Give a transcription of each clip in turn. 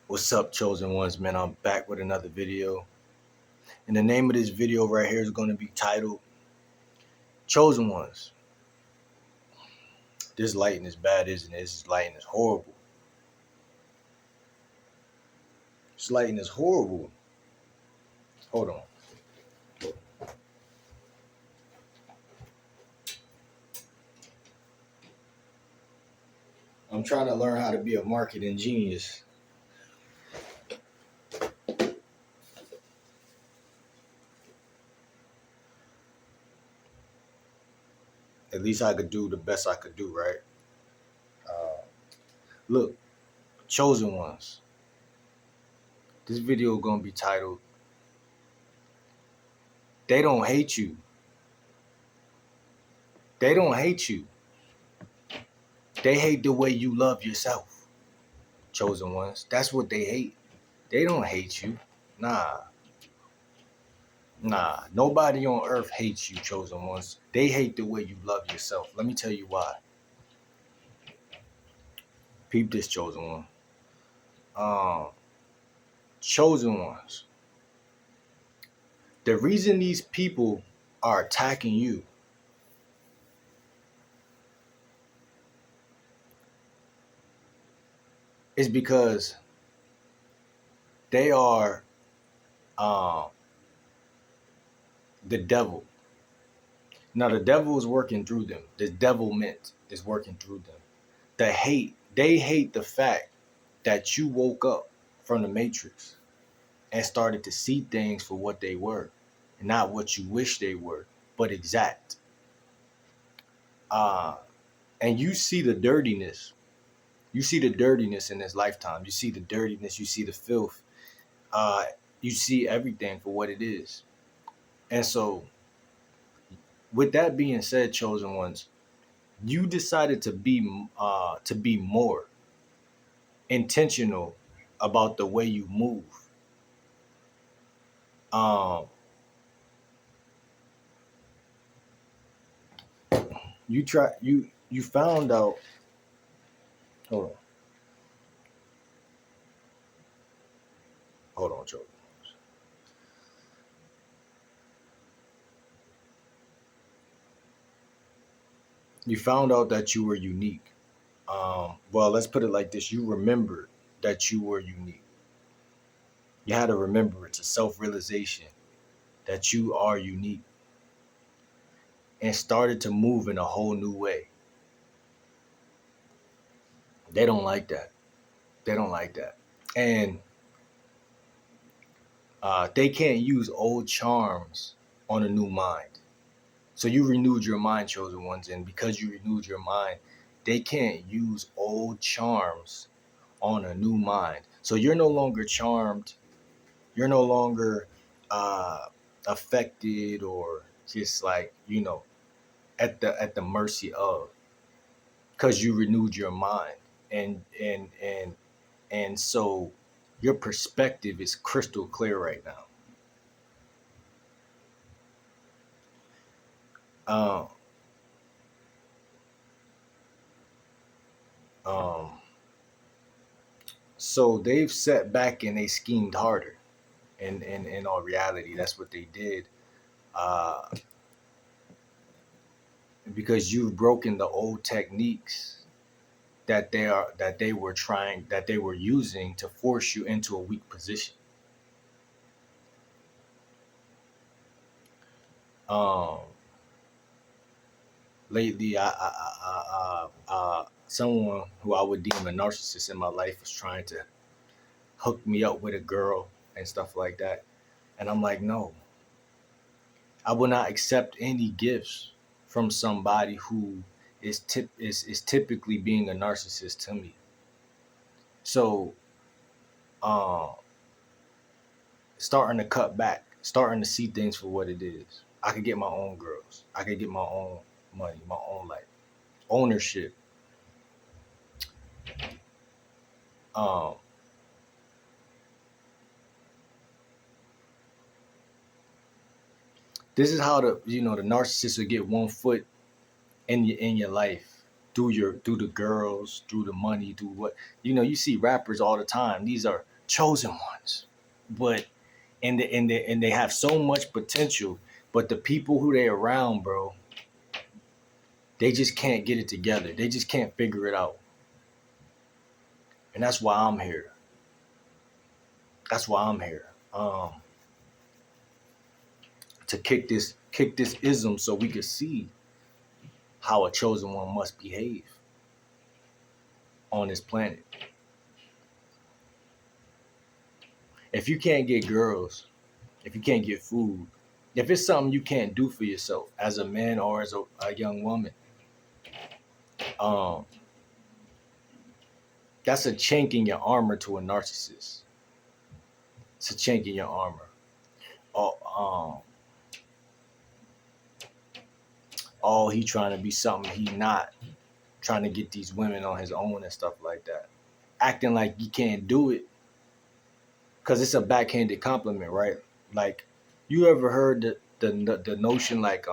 What's up, chosen ones, man? I'm back with another video. And the name of this video right here is going to be titled Chosen Ones. This lighting is bad, isn't it? This lighting is horrible. This lighting is horrible. Hold on. I'm trying to learn how to be a marketing genius. At least I could do the best I could do, right? Uh, Look, chosen ones. This video is going to be titled They Don't Hate You. They don't hate you. They hate the way you love yourself. Chosen ones. That's what they hate. They don't hate you. Nah. Nobody on earth hates you, chosen ones. They hate the way you love yourself. Let me tell you why. Peep this, chosen one. Chosen ones. The reason these people are attacking you is because they are the devil. Now the devil is working through them. The devilment is working through them. They hate the fact that you woke up from the matrix and started to see things for what they were, not what you wish they were, but exact. And you see the dirtiness. You see the dirtiness in this lifetime. You see the dirtiness. You see the filth. You see everything for what it is. And so, with that being said, chosen ones, you decided to be more intentional about the way you move. Um, you found out. Hold on. Hold on, chosen. You found out that you were unique. Well, let's put it like this. You remembered that you were unique. You had to remember it's a self-realization that you are unique and started to move in a whole new way. They don't like that. They don't like that. And they can't use old charms on a new mind. So you renewed your mind, chosen ones. And because you renewed your mind, they can't use old charms on a new mind. So you're no longer charmed. You're no longer uh, affected or just like, at the mercy of, because you renewed your mind. And so your perspective is crystal clear right now. Um, um, so they've set back and they schemed harder. And in all reality, that's what they did. Uh, because you've broken the old techniques that they were using to force you into a weak position. Um, Lately, someone who I would deem a narcissist in my life was trying to hook me up with a girl and stuff like that. And I'm like, no, I will not accept any gifts from somebody who is typically being a narcissist to me. So, um, starting to cut back, starting to see things for what it is. I could get my own girls. I could get my own money, my own life, ownership. Um, this is how the narcissist will get one foot in your life through the girls, through the money, through what you see rappers all the time. These are chosen ones. But and they have so much potential, but the people who they around, bro, they just can't get it together. They just can't figure it out. And that's why I'm here. That's why I'm here. To kick this ism so we could see how a chosen one must behave on this planet. If you can't get girls, if you can't get food, if it's something you can't do for yourself as a man or as a young woman, um, that's a chink in your armor to a narcissist. It's a chink in your armor. Oh, he trying to be something he not. Trying to get these women on his own and stuff like that. Acting like you can't do it because it's a backhanded compliment, right? Like, you ever heard the notion like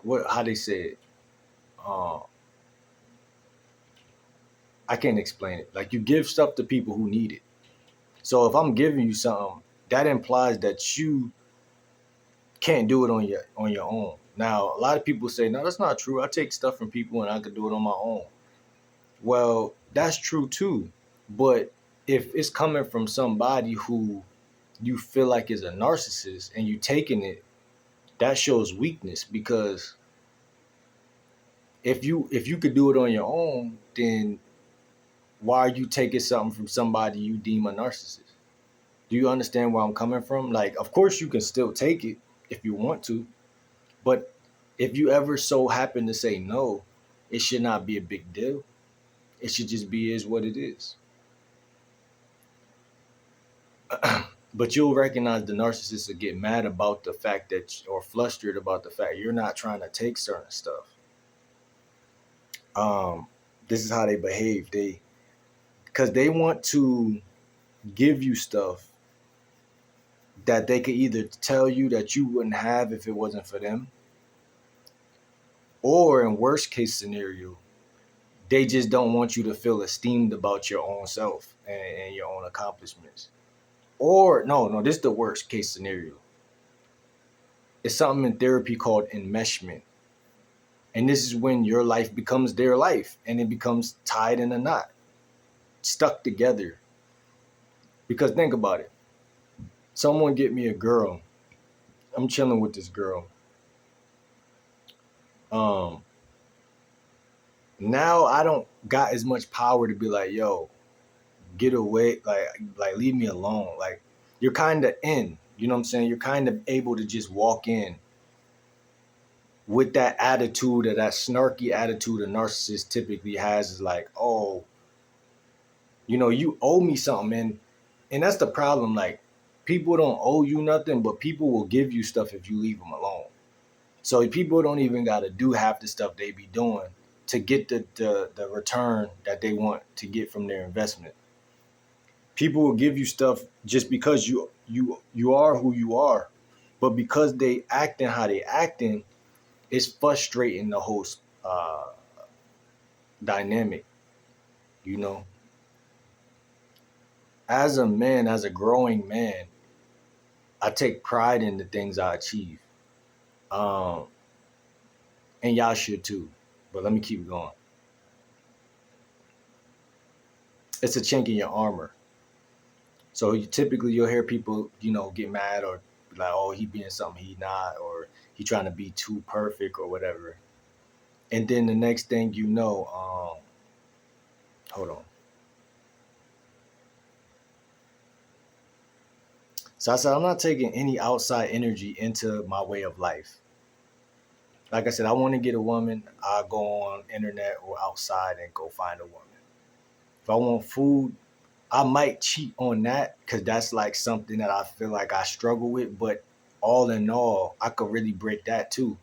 what how they say it? Um, I can't explain it. Like, you give stuff to people who need it. So if I'm giving you something, that implies that you can't do it on your own. Now, a lot of people say, no, that's not true. I take stuff from people and I could do it on my own. Well, that's true too. But if it's coming from somebody who you feel like is a narcissist and you taking it, that shows weakness, because if you could do it on your own, then why are you taking something from somebody you deem a narcissist? Do you understand where I'm coming from? Like, of course you can still take it if you want to, but if you ever so happen to say no, it should not be a big deal. It should just be is what it is. But you'll recognize the narcissist will get mad about the fact that, or flustered about the fact you're not trying to take certain stuff. Um, this is how they behave. Because they want to give you stuff that they could either tell you that you wouldn't have if it wasn't for them, or in worst case scenario, they just don't want you to feel esteemed about your own self and your own accomplishments. Or no, this is the worst case scenario. It's something in therapy called enmeshment. And this is when your life becomes their life and it becomes tied in a knot, stuck together. Because think about it. Someone get me a girl. I'm chilling with this girl. Um, Now I don't got as much power to be like, yo, get away, like leave me alone. Like, you're kind of in, you know what I'm saying? You're kind of able to just walk in with that attitude, or that snarky attitude a narcissist typically has, is like, oh, you owe me something. And that's the problem. Like, people don't owe you nothing, but people will give you stuff if you leave them alone. So people don't even got to do half the stuff they be doing to get the return that they want to get from their investment. People will give you stuff just because you are who you are, but because they acting how they acting, it's frustrating the whole uh, dynamic. You know, as a man, as a growing man, I take pride in the things I achieve, um, and y'all should too. But let me keep going. It's a chink in your armor. So typically you'll hear people, get mad or be like, oh, he being something he not, or he trying to be too perfect or whatever. And then the next thing you know, hold on. So I said, I'm not taking any outside energy into my way of life. Like I said, I want to get a woman. I go on internet or outside and go find a woman. If I want food, I might cheat on that, because that's like something that I feel like I struggle with. But all in all, I could really break that too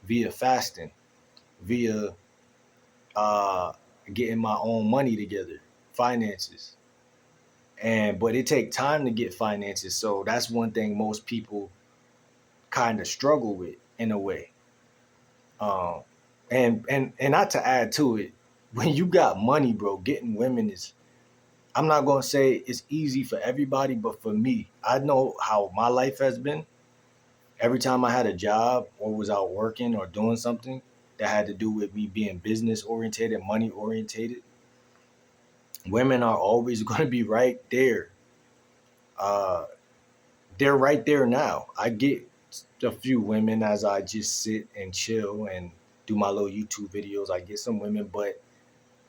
via fasting, via uh, getting my own money together, finances. But it take time to get finances. So that's one thing most people kind of struggle with in a way. Um, and not to add to it, when you got money, bro, getting women is, I'm not gonna say it's easy for everybody, but for me, I know how my life has been. Every time I had a job or was out working or doing something that had to do with me being business orientated, money orientated, women are always gonna be right there. Uh, they're right there now. I get a few women as I just sit and chill and do my little YouTube videos. I get some women, but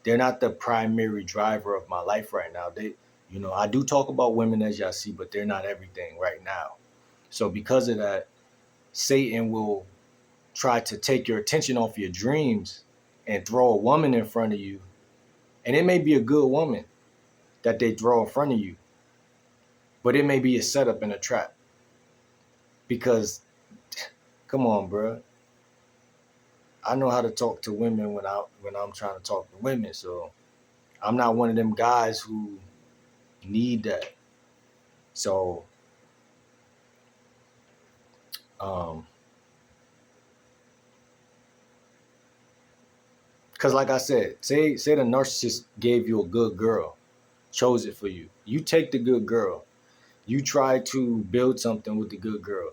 they're not the primary driver of my life right now. I do talk about women as y'all see, but they're not everything right now. So because of that, Satan will try to take your attention off your dreams and throw a woman in front of you. And it may be a good woman that they throw in front of you, but it may be a setup and a trap. Because, come on, bro, I know how to talk to women when I'm trying to talk to women. So I'm not one of them guys who need that. So, um, because like I said, say the narcissist gave you a good girl, chose it for you. You take the good girl. You try to build something with the good girl.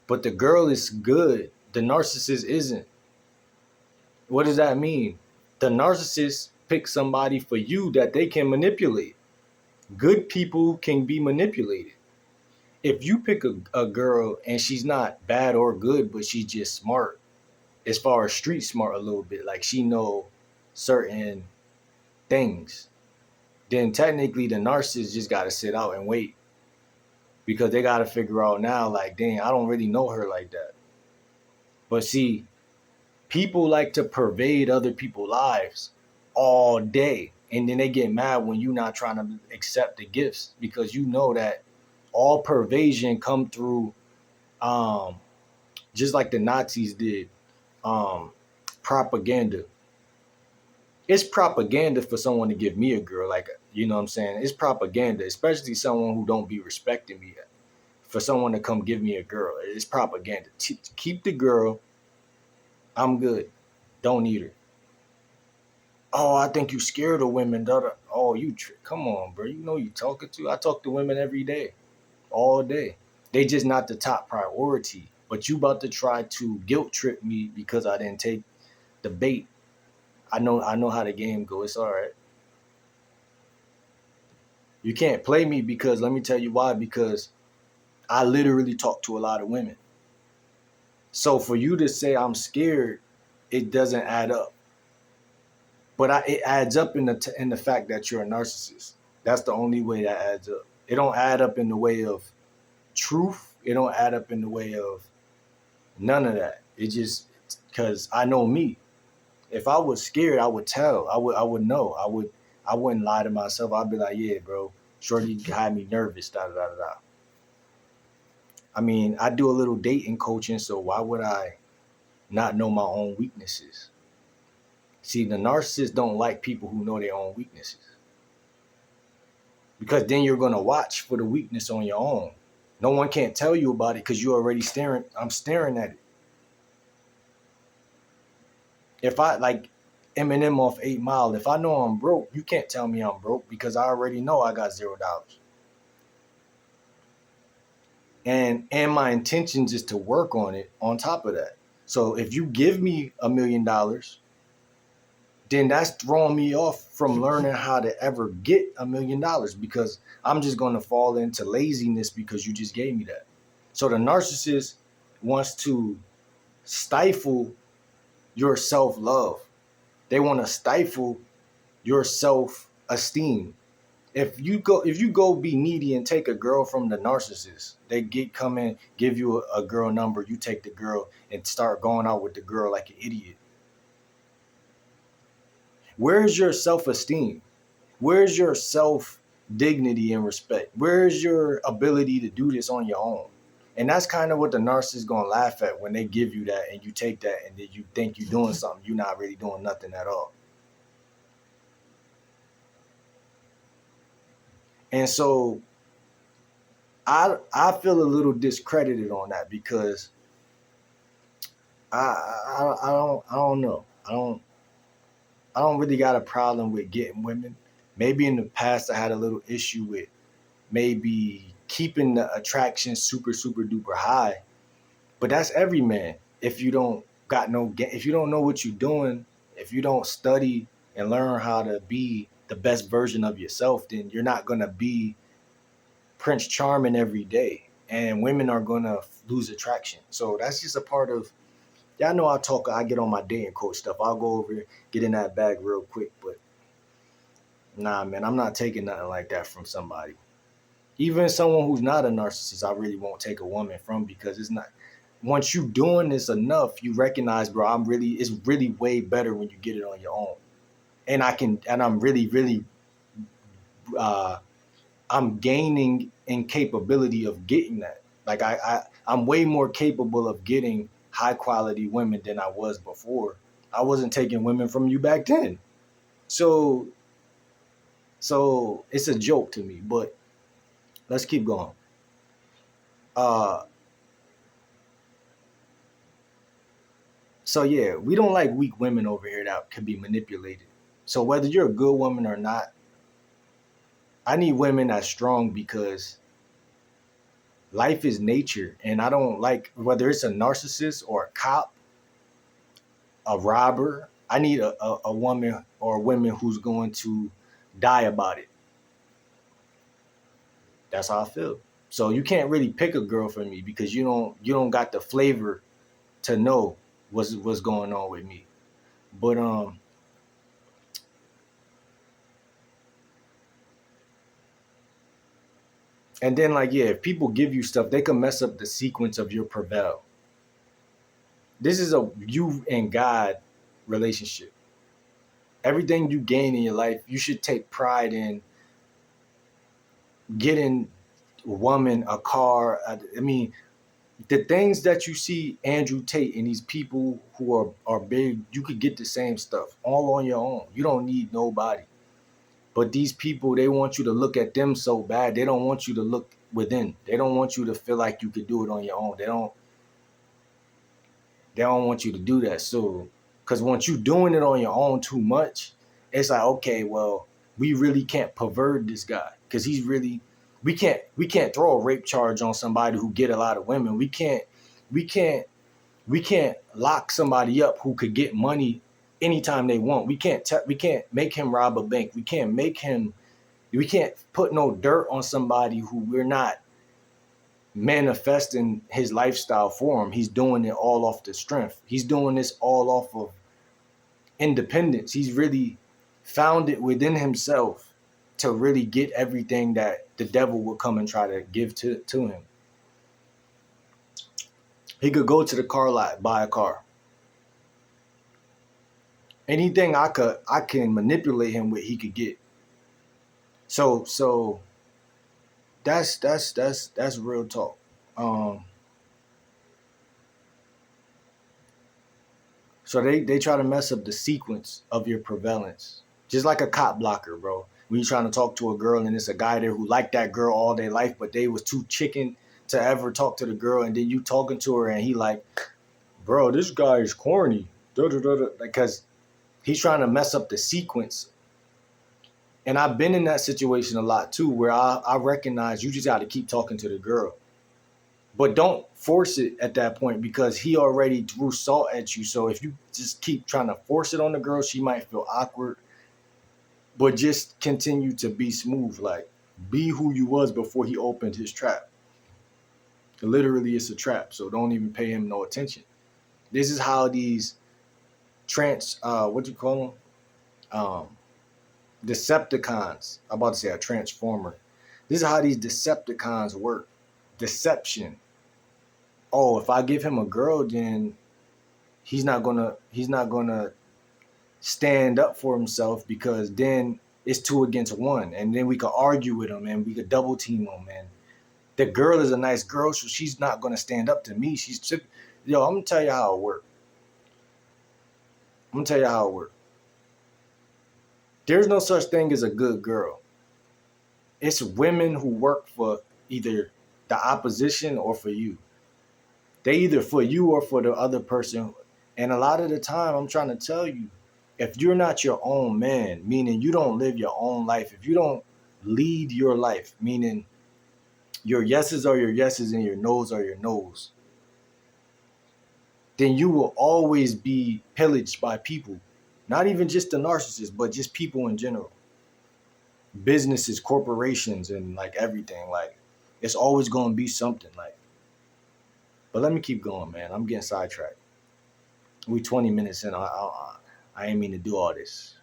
But the girl is good. The narcissist isn't. What does that mean? The narcissist picks somebody for you that they can manipulate. Good people can be manipulated. If you pick a girl and she's not bad or good, but she's just smart, as far as street smart a little bit, like she know certain things, then technically the narcissist just got to sit out and wait because they got to figure out now, like, dang, I don't really know her like that. But see, people like to pervade other people's lives all day. And then they get mad when you're not trying to accept the gifts because you know that all pervasion come through, just like the Nazis did, propaganda. It's propaganda for someone to give me a girl, like, you know what I'm saying? It's propaganda, especially someone who don't be respecting me. For someone to come give me a girl, it's propaganda. Keep the girl. I'm good. Don't need her. Oh, I think you scared of women. Oh, come on, bro. You know you talking to. I talk to women every day, all day. They just not the top priority. But you about to try to guilt trip me because I didn't take the bait. I know how the game goes. It's all right. You can't play me because let me tell you why. Because I literally talk to a lot of women. So for you to say I'm scared, it doesn't add up. But it adds up in the fact that you're a narcissist. That's the only way that adds up. It don't add up in the way of truth. It don't add up in the way of none of that. It just because I know me. If I was scared, I would tell. I would know. I wouldn't lie to myself. I'd be like, yeah, bro, shorty had me nervous. Da da da da. I mean, I do a little dating coaching, so why would I not know my own weaknesses? See, the narcissists don't like people who know their own weaknesses. Because then you're gonna watch for the weakness on your own. No one can't tell you about it because you're already staring. I'm staring at it. If I like Eminem off 8 Mile, if I know I'm broke, you can't tell me I'm broke because I already know I got $0. And my intentions is to work on it on top of that. So if you give me $1,000,000, then that's throwing me off from learning how to ever get $1,000,000 because I'm just going to fall into laziness because you just gave me that. So the narcissist wants to stifle your self-love. They want to stifle your self-esteem. If you go be needy and take a girl from the narcissist, they come in, give you a girl number, you take the girl and start going out with the girl like an idiot. Where's your self-esteem? Where's your self-dignity and respect? Where's your ability to do this on your own? And that's kind of what the narcissist gonna laugh at when they give you that and you take that and then you think you're doing something. You're not really doing nothing at all. And so I feel a little discredited on that because I don't know. I don't really got a problem with getting women. Maybe in the past I had a little issue with maybe keeping the attraction super super duper high, but that's every man. If you don't got no, if you don't know what you're doing, if you don't study and learn how to be the best version of yourself, then you're not gonna be Prince Charming every day, and women are gonna lose attraction. So that's just a part of. Y'all know I talk. I get on my dating coach stuff. I'll go over get in that bag real quick, but nah, man, I'm not taking nothing like that from somebody. Even someone who's not a narcissist, I really won't take a woman from, because it's not. Once you doing this enough, you recognize, bro, it's really way better when you get it on your own. And I'm really, really, uh, I'm gaining in capability of getting that. Like I'm way more capable of getting high quality women than I was before. I wasn't taking women from you back then. So it's a joke to me, but let's keep going. Uh so yeah, we don't like weak women over here that can be manipulated. So whether you're a good woman or not, I need women that's strong, because life is nature, and I don't like whether it's a narcissist or a cop, a robber. I need a woman or a woman who's going to die about it. That's how I feel. So you can't really pick a girl for me, because you don't got the flavor to know what's going on with me. But and then, like, yeah, if people give you stuff, they can mess up the sequence of your prevail. This is a you and God relationship. Everything you gain in your life, you should take pride in getting a woman, a car. I mean, the things that you see Andrew Tate and these people who are big, you could get the same stuff all on your own. You don't need nobody. But these people, they want you to look at them so bad. They don't want you to look within. They don't want you to feel like you could do it on your own. They don't want you to do that. So, because once you're doing it on your own too much, it's like, okay, well, we really can't pervert this guy, because he's really, we can't throw a rape charge on somebody who get a lot of women. We can't we can't lock somebody up who could get money anytime they want. We can't make him rob a bank. We can't put no dirt on somebody who we're not manifesting his lifestyle for him. He's doing it all off the strength. He's doing this all off of independence. He's really found it within himself to really get everything that the devil will come and try to give to him. He could go to the car lot, buy a car. Anything I can manipulate him with, he could get. So that's real talk. Um, so they try to mess up the sequence of your prevalence, just like a cop blocker, bro. When you trying to talk to a girl and it's a guy there who liked that girl all their life, but they was too chicken to ever talk to the girl, and then you talking to her and he like, bro, this guy is corny, because he's trying to mess up the sequence. And I've been in that situation a lot too, where I recognize you just got to keep talking to the girl. But don't force it at that point, because he already threw salt at you. So if you just keep trying to force it on the girl, she might feel awkward. But just continue to be smooth. Like, be who you was before he opened his trap. Literally, it's a trap. So don't even pay him no attention. This is how these what you call them? Decepticons. I'm about to say a transformer. This is how these Decepticons work. Deception. Oh, if I give him a girl, then he's not gonna stand up for himself, because then it's 2 against 1, and then we could argue with him and we could double team him. And the girl is a nice girl, so she's not gonna stand up to me. Yo, I'm gonna tell you how it works. There's no such thing as a good girl. It's women who work for either the opposition or for you. They either for you or for the other person. And a lot of the time, I'm trying to tell you, if you're not your own man, meaning you don't live your own life, if you don't lead your life, meaning your yeses are your yeses and your nos are your nos, then you will always be pillaged by people. Not even just the narcissist, but just people in general. Businesses, corporations, and like everything. Like, it's always going to be something. Like, but let me keep going, man. I'm getting sidetracked. We 20 minutes in. I ain't mean to do all this.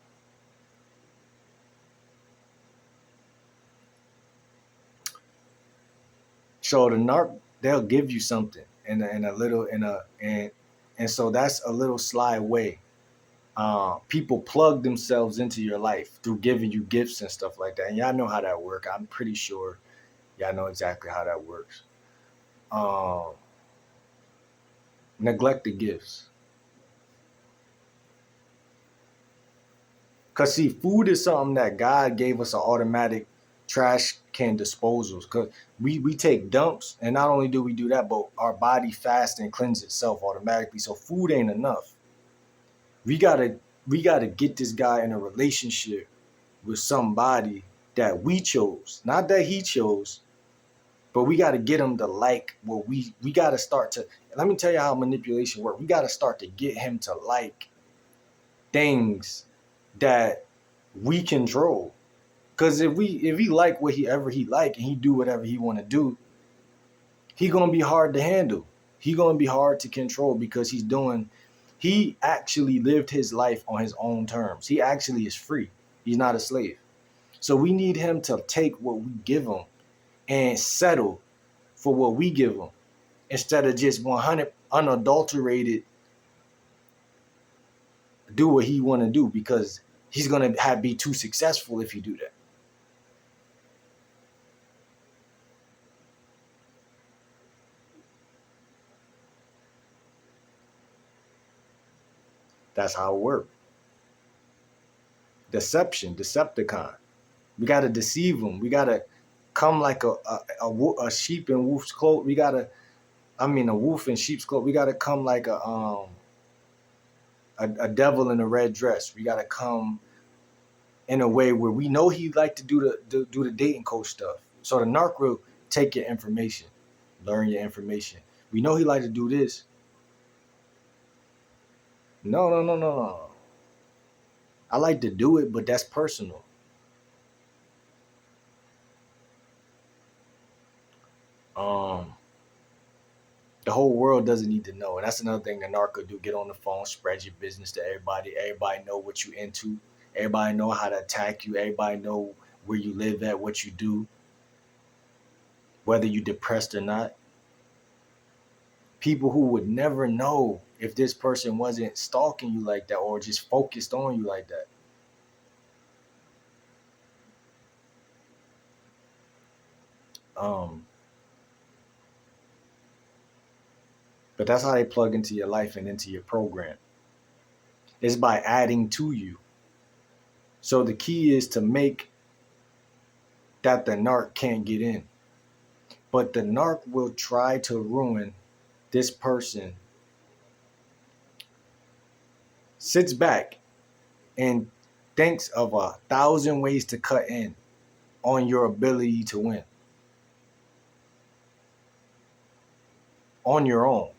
So the narc, they'll give you something in a little in a and so that's a little sly way. People plug themselves into your life through giving you gifts and stuff like that. And y'all know how that works. I'm pretty sure y'all know exactly how that works. Um, Neglect the gifts. Cause see, food is something that God gave us an automatic trash can disposals. Cause we take dumps, and not only do we do that, but our body fasts and cleanses itself automatically. So food ain't enough. We gotta we gotta get this guy in a relationship with somebody that we chose, not that he chose, but we got to get him to like what we got to start to. Let me tell you how manipulation works. We got to start to get him to like things that we control. Because if he like what he like and he do whatever he want to do, he gonna be hard to handle. He gonna be hard to control because he actually lived his life on his own terms. He actually is free. He's not a slave. So we need him to take what we give him and settle for what we give him instead of just 100 unadulterated do what he want to do because he's going to be too successful if he do that. That's how it works. Decepticon. We got to deceive him. We got to come like a sheep in wolf's clothing. A wolf in sheep's clothing. We got to come like a devil in a red dress. We got to come in a way where we know he like to do the dating coach stuff. So the narc will take your information, learn your information. We know he like to do this. No, no, no, no, no. I like to do it, but that's personal. Um, the whole world doesn't need to know, and that's another thing the narc will do. Get on the phone, spread your business to everybody. Everybody know what you into. Everybody know how to attack you. Everybody know where you live at, what you do, whether you depressed or not. People who would never know if this person wasn't stalking you like that or just focused on you like that. Um, but that's how they plug into your life and into your program. It's by adding to you. So the key is to make that the narc can't get in. But the narc will try to ruin this person, sits back and thinks of 1,000 ways to cut in on your ability to win on your own.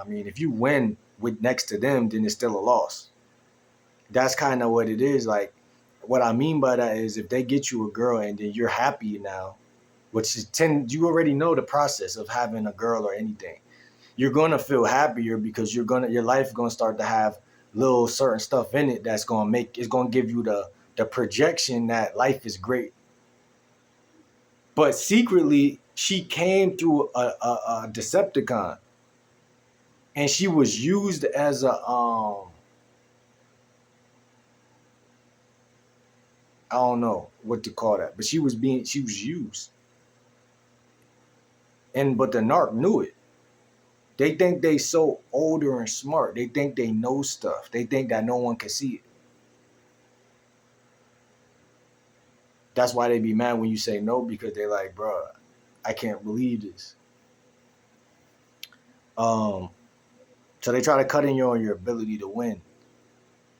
I mean, if you win with next to them, then it's still a loss. That's kind of what it is. Like, what I mean by that is if they get you a girl and then you're happy now, which is you already know the process of having a girl or anything. You're gonna feel happier because your life gonna start to have little certain stuff in it that's gonna give you the projection that life is great. But secretly, she came through a Decepticon, and she was used as a I don't know what to call that, but she was used, and but the narc knew it. They think they so older and smart. They think they know stuff. They think that no one can see it. That's why they be mad when you say no because they're like, bro, I can't believe this. Um, so they try to cut in on your ability to win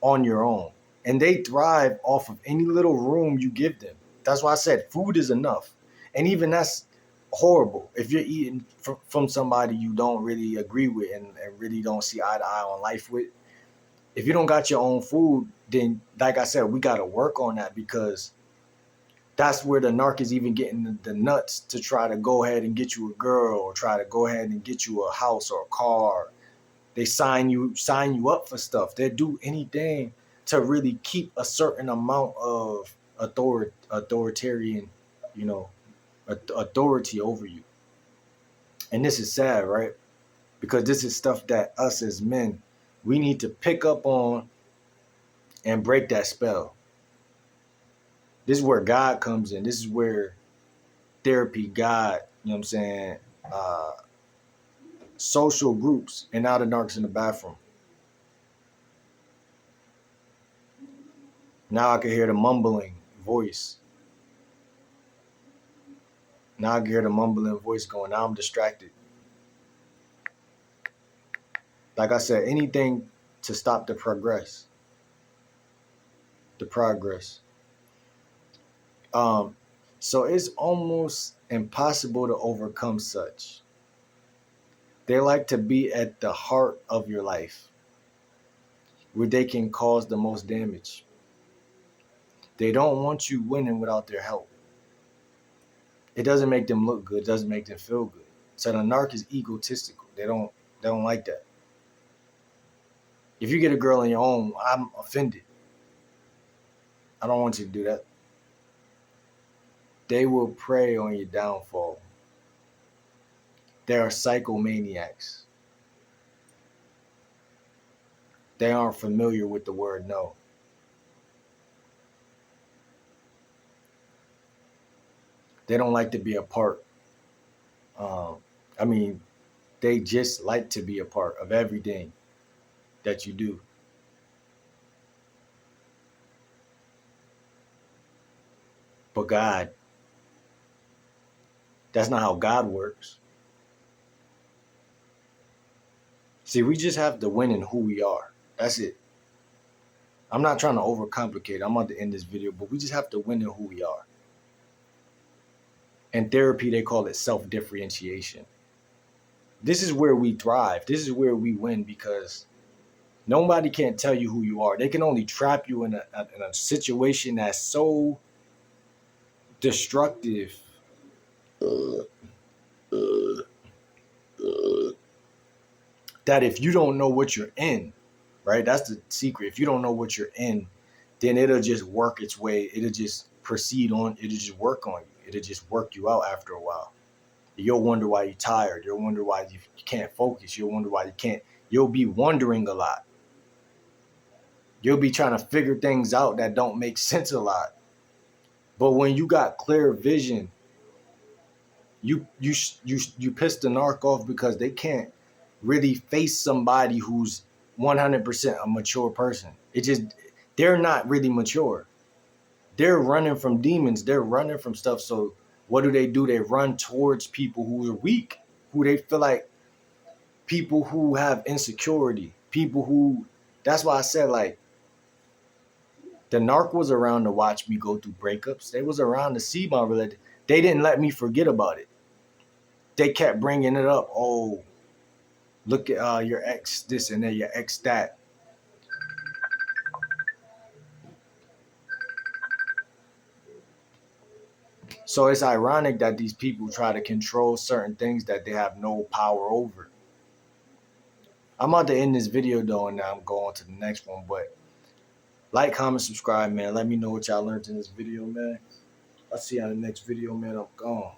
on your own. And they thrive off of any little room you give them. That's why I said food is enough. And even that's horrible. If you're eating from somebody you don't really agree with and really don't see eye to eye on life with, if you don't got your own food, then like I said, we got to work on that, because that's where the narc is even getting the nuts to try to go ahead and get you a girl, or try to go ahead and get you a house or a car. They sign you up for stuff. They do anything to really keep a certain amount of authoritarian, you know, authority over you. And this is sad, right? Because this is stuff that us as men, we need to pick up on and break that spell. This is where God comes in. This is where therapy, God, you know what I'm saying, uh, social groups, and now the narcs in the bathroom. Now I can hear the mumbling voice. Now I can hear the mumbling voice going. Now I'm distracted. Like I said, anything to stop the progress. The progress. Um, so it's almost impossible to overcome such. They like to be at the heart of your life, where they can cause the most damage. They don't want you winning without their help. It doesn't make them look good. It doesn't make them feel good. So the narc is egotistical. They don't like that. If you get a girl on your own, I'm offended. I don't want you to do that. They will prey on your downfall. They are psychomaniacs. They aren't familiar with the word no. They don't like to be a part. Um, I mean, they just like to be a part of everything that you do. But God, that's not how God works. See, we just have to win in who we are. That's it. I'm not trying to overcomplicate it. I'm about to end this video, but we just have to win in who we are. In therapy, they call it self-differentiation. This is where we thrive. This is where we win, because nobody can tell you who you are. They can only trap you in a situation that's so destructive that if you don't know what you're in, right? That's the secret. If you don't know what you're in, then it'll just work its way. It'll just proceed on. It'll just work on you. It'll just work you out after a while. You'll wonder why you're tired. You'll wonder why you can't focus. You'll wonder why you can't. You'll be wondering a lot. You'll be trying to figure things out that don't make sense a lot. But when you got clear vision, you piss the narc off, because they can't really face somebody who's 100% a mature person. It just, they're not really mature. They're running from demons. They're running from stuff. So what do? They run towards people who are weak, who they feel like, people who have insecurity, people who, that's why I said, like, the narc was around to watch me go through breakups. They was around to see my relationship. They didn't let me forget about it. They kept bringing it up. Oh, look at your ex this and then your ex that. So it's ironic that these people try to control certain things that they have no power over. I'm about to end this video though, and now I'm going to the next one. But like, comment, subscribe, man. Let me know what y'all learned in this video, man. I'll see you on the next video, man. I'm gone.